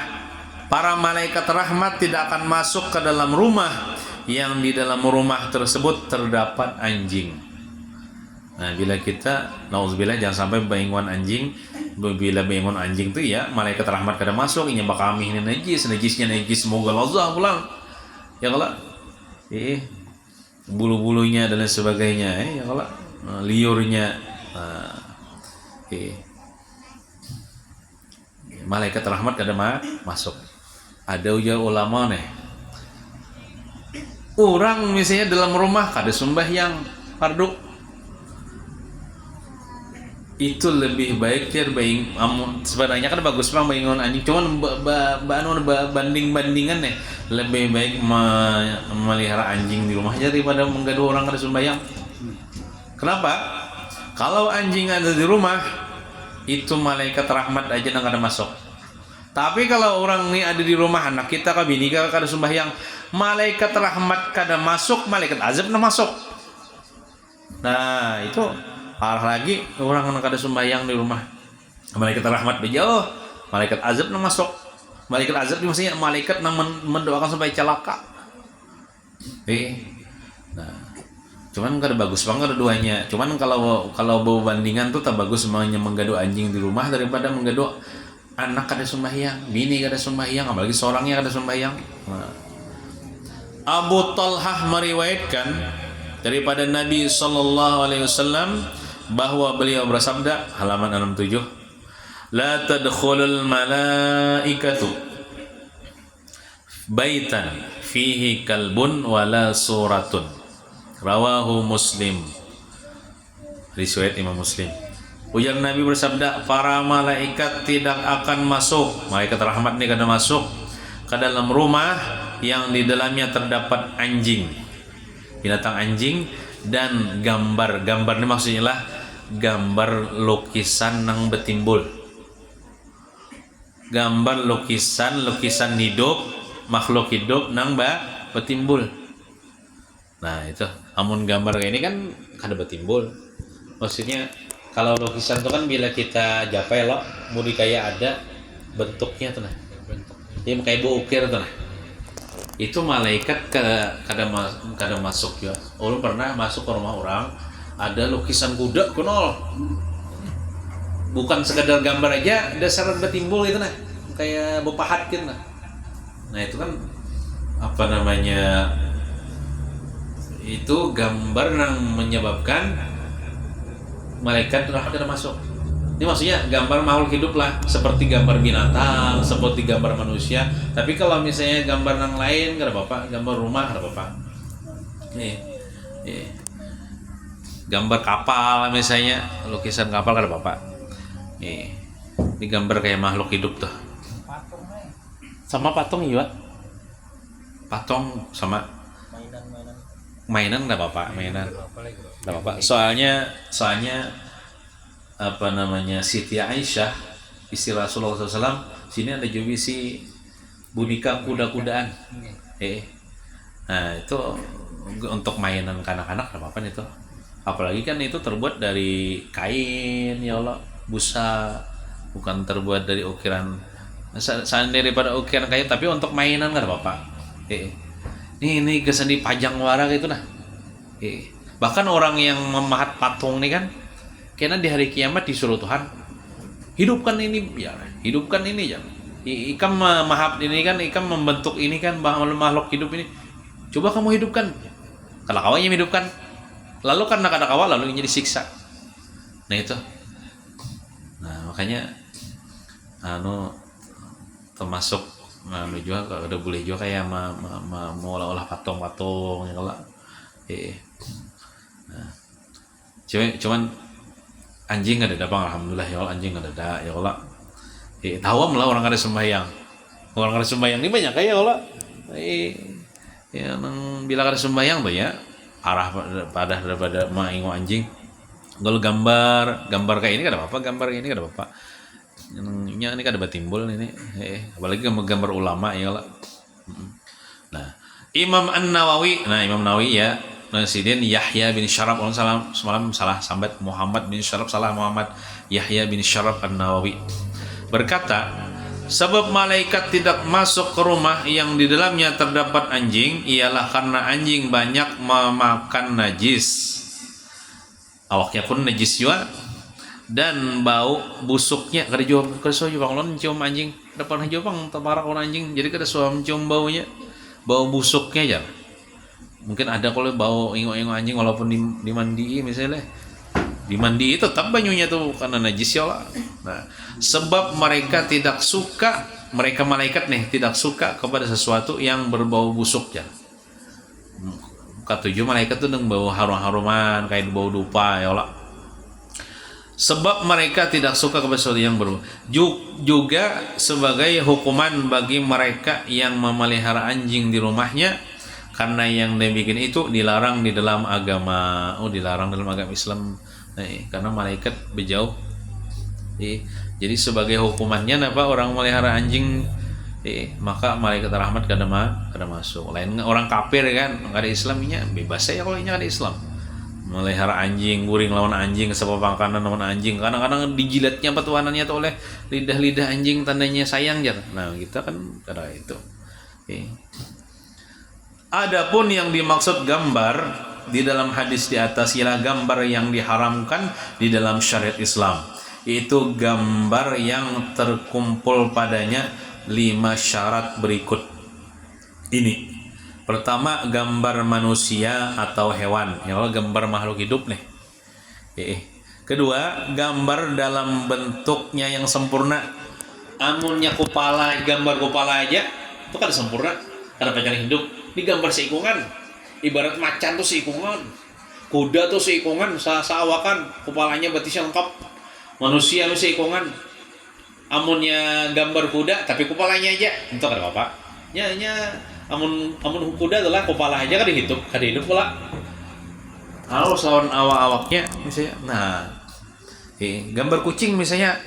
Para malaikat rahmat tidak akan masuk ke dalam rumah yang di dalam rumah tersebut terdapat anjing. Nah, bila kita nauzubillah jangan sampai bangun anjing. Bila bangun anjing tuh ya malaikat rahmat kada masuk. Ini bakal kami ini najisnya najis, semoga lazah pulang. Ya kalau bulu-bulunya dan lain sebagainya, ya kalau liurnya, malaikat rahmat kada masuk. Ada ujar ulama nih, orang misalnya dalam rumah kada sembahyang fardu, itu lebih baik sebenarnya kan bagus bang bangun anjing, cuman bandingan nih, lebih baik memelihara anjing di rumah daripada menggaduh orang kada sembahyang. Kenapa? Kalau anjing ada di rumah, itu malaikat rahmat aja yang kada masuk. Tapi kalau orang ini ada di rumah, anak kita ke bini kada sembahyang, malaikat rahmat kada masuk, malaikat azab na masuk. Nah, itu parah lagi orang yang kada sembahyang di rumah. Malaikat rahmat berjauh, malaikat azab na masuk. Malaikat azab itu maksudnya malaikat yang mendoakan supaya celaka. Nah, cuman kada bagus banget duanya. Cuman kalau berbandingan tuh tak bagus menggaduh anjing di rumah daripada menggaduh anak kada sembahyang, bini kada sembahyang, apalagi seorangnya kada sembahyang. Nah, Abu Talhah meriwayatkan daripada Nabi SAW bahwa beliau bersabda, halaman 67, la tadkhulul malaikatu baitan fihi kalbun wala suratun, rawahu Muslim. Riwayat Imam Muslim. Ujar Nabi bersabda, para malaikat tidak akan masuk, malaikat rahmat ini kada masuk ke dalam rumah yang di dalamnya terdapat anjing, binatang anjing, dan gambar ini maksudnya lah gambar lukisan yang betimbul, gambar lukisan hidup makhluk hidup nang betimbul. Nah itu amun gambar kayak ini kan kada betimbul. Maksudnya kalau lukisan itu kan bila kita japai lo mudi kayak ada bentuknya tuh nah. Dia kayak ukir tuh nah. Itu malaikat kada masuk ya. Ulun pernah masuk ke rumah orang, ada lukisan kuda kunol. Bukan sekedar gambar aja, dasar betimbul gitu nah. Kayak bepahat gitu nah. Nah itu kan apa namanya? Itu gambar yang menyebabkan malaikat tidak masuk. Ini maksudnya gambar makhluk hidup lah, seperti gambar binatang, seperti gambar manusia. Tapi kalau misalnya gambar yang lain nggak ada apa-apa, gambar rumah nggak ada apa-apa. Nih, gambar kapal misalnya, lukisan kapal nggak ada apa-apa. Nih, ini gambar kayak makhluk hidup tuh. Sama patung juga. Patung sama mainan nggak apa-apa, mainan nggak apa-apa. Soalnya apa namanya Siti Aisyah istri Rasulullah SAW, sini ada juga si boneka kuda-kudaan. Nah itu untuk mainan kanak-kanak nggak apa-apa itu. Apalagi kan itu terbuat dari kain ya Allah, busa, bukan terbuat dari ukiran daripada ukiran kayu, tapi untuk mainan nggak apa-apa. Ini kesan dipajang wara gitu nah. Bahkan orang yang memahat patung nih kan, karena di hari kiamat disuruh Tuhan hidupkan ini ya, hidupkan ini ya. Ikam mahab ini kan, ikam membentuk ini kan makhluk hidup ini. Coba kamu hidupkan. Kalau kawannya hidupkan, lalu karena kada kawal lalu ini disiksa. Nah itu. Nah makanya termasuk juga ada boleh juga kayak mau olah patung-patung ya kalau nah, cuman anjing ada bang, alhamdulillah ya Allah, anjing ada ya Allah. Tahu lah orang ada sembahyang ini banyak kayak ya Allah. Ya bila ada sembahyang tuh ya arah daripada maingo anjing. Kalau gambar kayak ini kada apa-apa, gambar ini kada apa-apa. Ini kada betimbul ini. Apalagi gambar ulama ya Allah. Nah, Imam Nawawi ya, Presiden Yahya bin Syaraf semalam salah sambat Muhammad bin Syaraf, salah Muhammad Yahya bin Syaraf An-Nawawi berkata, sebab malaikat tidak masuk ke rumah yang di dalamnya terdapat anjing ialah karena anjing banyak memakan najis, awaknya pun najis juga, dan bau busuknya kada jawab lon cium anjing depan jawab tabarak orang anjing, jadi kada suam cium baunya, bau busuknya aja. Mungkin ada kalau bau ingo-ingo anjing walaupun dimandi misalnya, dimandi tetap banyunya tuh karena najis ya Allah. Nah, sebab mereka tidak suka, mereka malaikat nih tidak suka kepada sesuatu yang berbau busuk ya. Ketujuh malaikat tuh dengan bau harum-haruman kayak bau dupa ya Allah. Sebab mereka tidak suka kepada sesuatu yang berbau. Juga sebagai hukuman bagi mereka yang memelihara anjing di rumahnya, karena yang dibikin itu dilarang di dalam agama, dilarang dalam agama Islam. Karena malaikat berjauh. Jadi sebagai hukumannya apa orang melihara anjing, maka malaikat rahmat kada masuk. Lain orang kafir kan, kada Islamnya bebas ya kalau ini kada Islam. Melihara anjing, guring lawan anjing, sebab makanan lawan anjing. Kadang-kadang dijilatnya petuanannya tuh oleh lidah-lidah anjing, tandanya sayang jar. Nah, kita kan kada itu. Adapun yang dimaksud gambar di dalam hadis di atas ialah gambar yang diharamkan di dalam syariat Islam. Itu gambar yang terkumpul padanya 5 syarat berikut ini. Pertama, gambar manusia atau hewan, ya gambar makhluk hidup nih. Kedua, gambar dalam bentuknya yang sempurna. Amunnya gambar kepala aja itu kan sempurna, karena panjang hidup. Ini gambar seikungan, ibarat macan tuh seikungan, kuda tuh seikungan, sawakan, kepalanya betisnya lengkap. Manusia tuh seikungan. Amunnya gambar kuda tapi kepalanya aja, itu kada apa-apa. Amun kuda adalah kepala aja kada hidup pula. Kalau lawan awak-awaknya misalnya. Nah, gambar kucing misalnya,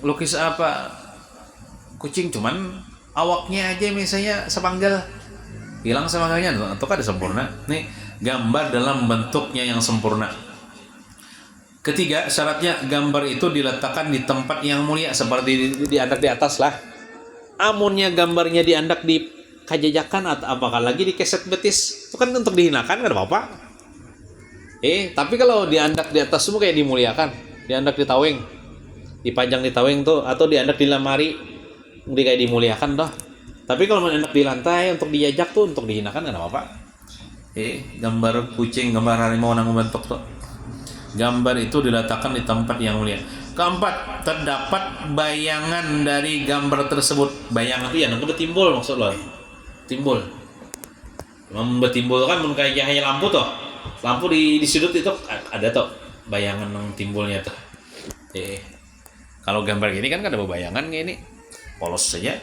lukis apa? Kucing cuman awaknya aja misalnya sepanggal, hilang sepanggalnya atau ada sempurna. Nih gambar dalam bentuknya yang sempurna. Ketiga, syaratnya gambar itu diletakkan di tempat yang mulia seperti diandak di atas lah. Amunnya gambarnya diandak di kajajakan atau apakah lagi di keset betis, itu kan untuk dihinakan kan apa-apa. Tapi kalau diandak di atas semua kayak dimuliakan, diandak di taweng, dipajang di taweng tuh, atau diandak di lemari, kayak dimuliakan toh. Tapi kalau diandak di lantai untuk dijajak tuh, untuk dihinakan kan apa-apa. Gambar kucing, gambar harimau nang bentuk tuh. Gambar itu diletakkan di tempat yang mulia. Keempat, terdapat bayangan dari gambar tersebut. Bayangan itu ya nang betimbul maksud lo. Timbul. Betimbul kan mun kayak cahaya lampu tuh. Lampu di sudut itu ada tuh bayangan yang timbulnya tuh. Kalau gambar gini kan ada bayangan kayak ini. Polos saja.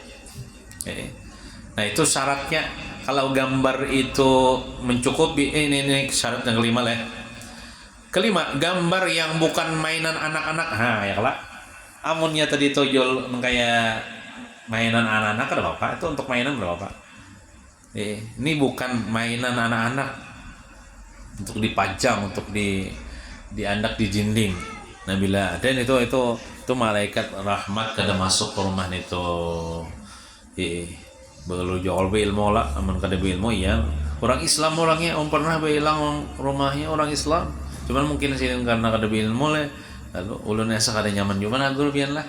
Nah, itu syaratnya kalau gambar itu mencukupi. Ini syarat yang kelima lah ya. Kelima, gambar yang bukan mainan anak-anak. Ya kalau amunnya tadi tojol kayak mainan anak-anak ada apa? Itu untuk mainan berapa? Ini bukan mainan anak-anak untuk dipajang, untuk diandak di dinding. Nah, bila dan itu malaikat rahmat kada masuk ke rumah itu. Belum jual ilmu lah, amun kada ilmu ya. Orang Islam orangnya pernah bilang rumahnya orang Islam. Cuman mungkin sini karena kada ilmu lah, lalu ulun asa kada nyaman juga nah guru pian lah.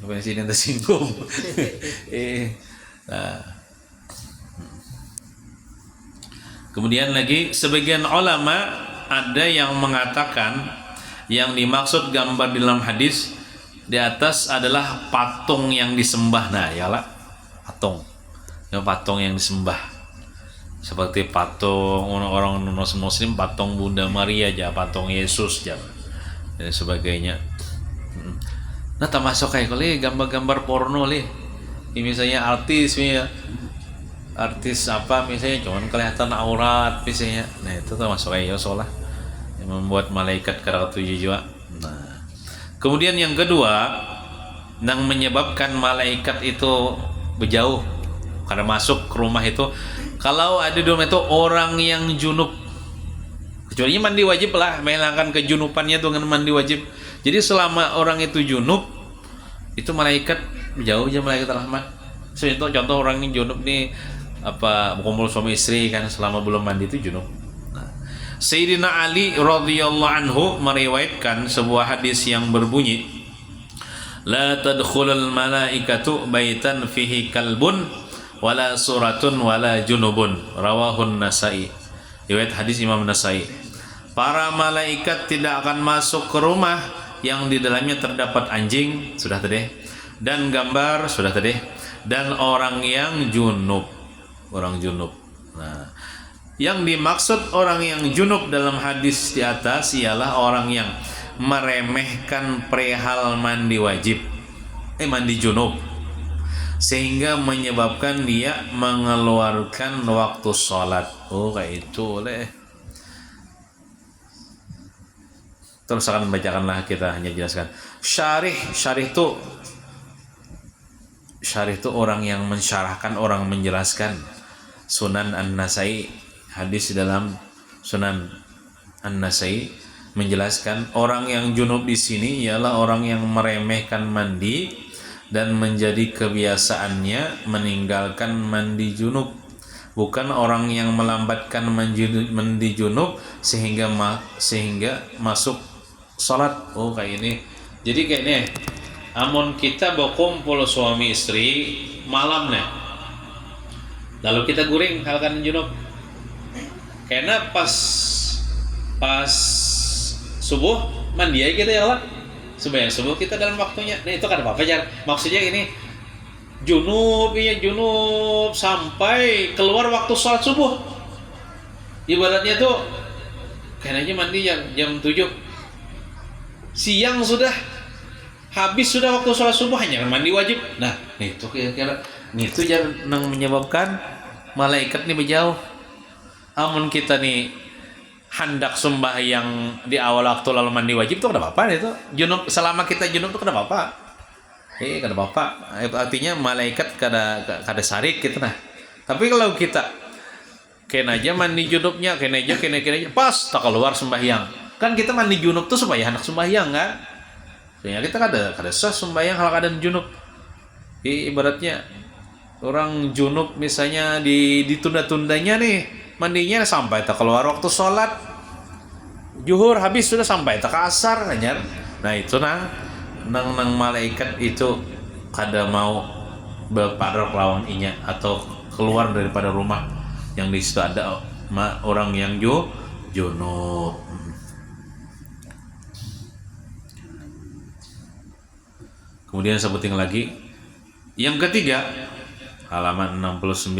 Kemudian sini tersinggung. Nah. Kemudian lagi sebagian ulama ada yang mengatakan yang dimaksud gambar di dalam hadis di atas adalah patung yang disembah. Nah, yalah patung yang disembah. Seperti patung orang Muslim, patung Bunda Maria aja, patung Yesus aja, dan sebagainya. Nah, termasuk kayak kali gambar-gambar porno li. Misalnya artis apa misalnya cuman kelihatan aurat misalnya. Nah, itu termasuk kayak soalnya yang membuat malaikat kada tujuh juga. Nah, kemudian yang kedua yang menyebabkan malaikat itu berjauh karena masuk ke rumah itu kalau ada di rumah itu orang yang junub, kecuali mandi wajib lah, menghilangkan kejunupannya itu dengan mandi wajib. Jadi selama orang itu junub, itu malaikat jauh aja, malaikat rahmat. Contoh orang ini junub nih kumpul suami istri kan selama belum mandi itu junub. Nah, Sayyidina Ali radhiyallahu anhu meriwayatkan sebuah hadis yang berbunyi, la tadkhulul malaikatu baitan fihi kalbun wala suratun wala junubun, rawahun Nasai. Riwayat hadis Imam Nasai. Para malaikat tidak akan masuk ke rumah yang di dalamnya terdapat anjing, sudah tadi, dan gambar, sudah tadi, dan orang yang junub. Nah, yang dimaksud orang yang junub dalam hadis di atas ialah orang yang meremehkan perihal mandi wajib, mandi junub, sehingga menyebabkan dia mengeluarkan waktu sholat. Kayak itu oleh. Terus akan bacakanlah, kita hanya jelaskan. Syarih itu orang yang mensyarahkan, orang menjelaskan. Sunan An-Nasai, hadis dalam Sunan An-Nasai menjelaskan orang yang junub di sini ialah orang yang meremehkan mandi dan menjadi kebiasaannya meninggalkan mandi junub, bukan orang yang melambatkan mandi junub sehingga masuk sholat. Kayak ini. Jadi kayak ini, amun kita berkumpul suami istri malam nih, lalu kita guring halkan junub, karena pas subuh mandi aja kita ya lah. Sembahyang subuh kita dalam waktunya. Nah, itu kan apa aja. Maksudnya ini junub sampai keluar waktu sholat subuh. Ibaratnya tuh kayaknya mandi jam 7. Siang sudah habis sudah waktu sholat subuh, hanya mandi wajib. Nah, itu kira-kira itu yang menyebabkan malaikat ini berjauh. Amun kita nih hendak sembahyang di awal waktu lalu mandi wajib itu kada apa-apa itu. Junub, selama kita junub itu kada apa-apa. Kada bapak, artinya malaikat kada sarik gitu nah. Tapi kalau kita kena aja mandi junubnya, kena aja pas tak keluar sembahyang. Kan kita mandi junub tuh supaya hendak sembahyang kan? Soalnya kita kada sah sembahyang kalau keadaan junub. Ibaratnya orang junub misalnya ditunda-tundanya nih mandinya sampai tak keluar waktu sholat zuhur habis sudah sampai tak asar anyar. Nah itu nang malaikat itu kada mau berparak lawan inya atau keluar daripada rumah yang di situ ada orang yang junub. Kemudian sebutin lagi yang ketiga halaman 69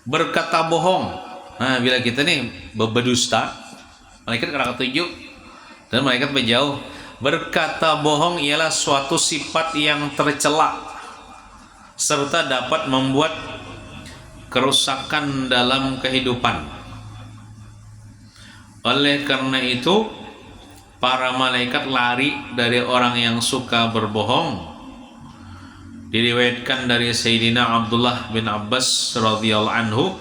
berkata bohong. Nah bila kita nih berdusta, malaikat kada ketujuh dan malaikat berjauh. Berkata bohong ialah suatu sifat yang tercela serta dapat membuat kerusakan dalam kehidupan. Oleh karena itu, para malaikat lari dari orang yang suka berbohong. Diriwayatkan dari Sayyidina Abdullah bin Abbas radhiyallahu anhu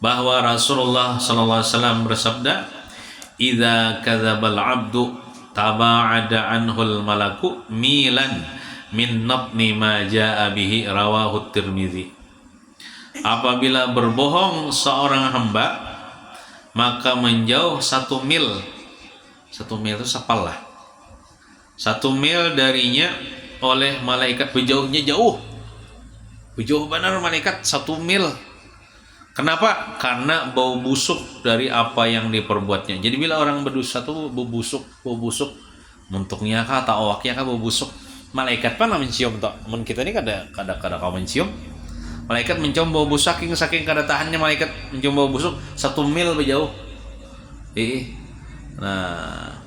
bahwa Rasulullah sallallahu alaihi wasallam bersabda, "Idza kadzdzabal 'abdu taba'ada anhul malaku milan min nabni ma jaa'a bihi rawahu Tirmizi." Apabila berbohong seorang hamba, maka menjauh 1 mil. 1 mil itu sepalah. 1 mil darinya oleh malaikat. Berjauhnya jauh. Berjauh benar malaikat 1 mil. Kenapa? Karena bau busuk dari apa yang diperbuatnya. Jadi bila orang berdosa tuh bau busuk, muntuknya kah atau awaknya kah bau busuk. Malaikat pan mencium toh. Mun kita ini kada kau mencium. Malaikat mencium bau busuk saking kada tahannya malaikat mencium bau busuk 1 mil berjauh. Nah,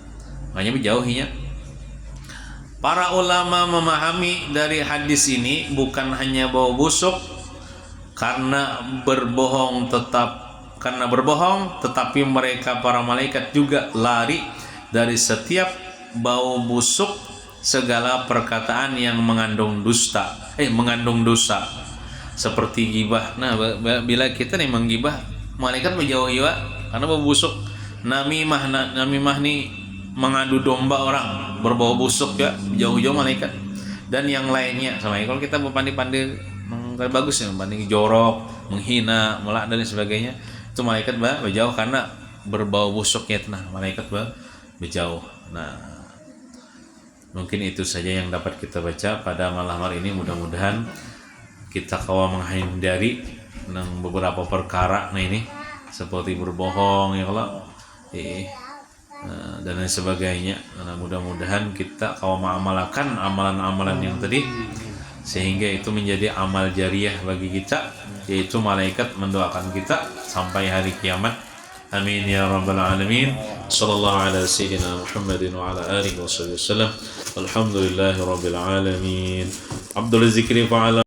makanya berjauhinya. Para ulama memahami dari hadis ini bukan hanya bau busuk karena berbohong tetapi mereka para malaikat juga lari dari setiap bau busuk segala perkataan yang mengandung dosa seperti gibah. Nah bila kita nih menggibah, malaikat menjauhi karena bau busuk. Namimah nih mengadu domba orang berbau busuk ya, jauh-jauh malaikat. Dan yang lainnya sama kalau kita berpandai-pandai bagus ya, membanding jorok, menghina, melak dan sebagainya, itu malaikat berjauh karena berbau busuknya. Nah malaikat berjauh. Nah mungkin itu saja yang dapat kita baca pada malam hari ini. Mudah-mudahan kita menghindari beberapa perkara ini seperti berbohong ya kalau dan lain sebagainya. Nah, mudah-mudahan kita mengamalkan amalan-amalan yang tadi sehingga itu menjadi amal jariah bagi kita, yaitu malaikat mendoakan kita sampai hari kiamat. Amin ya rabbal alamin. Sallallahu ala sayyidina Muhammadin wa ala alihi wasallam. Alhamdulillahi rabbil alamin. Abdul zikri fa'ala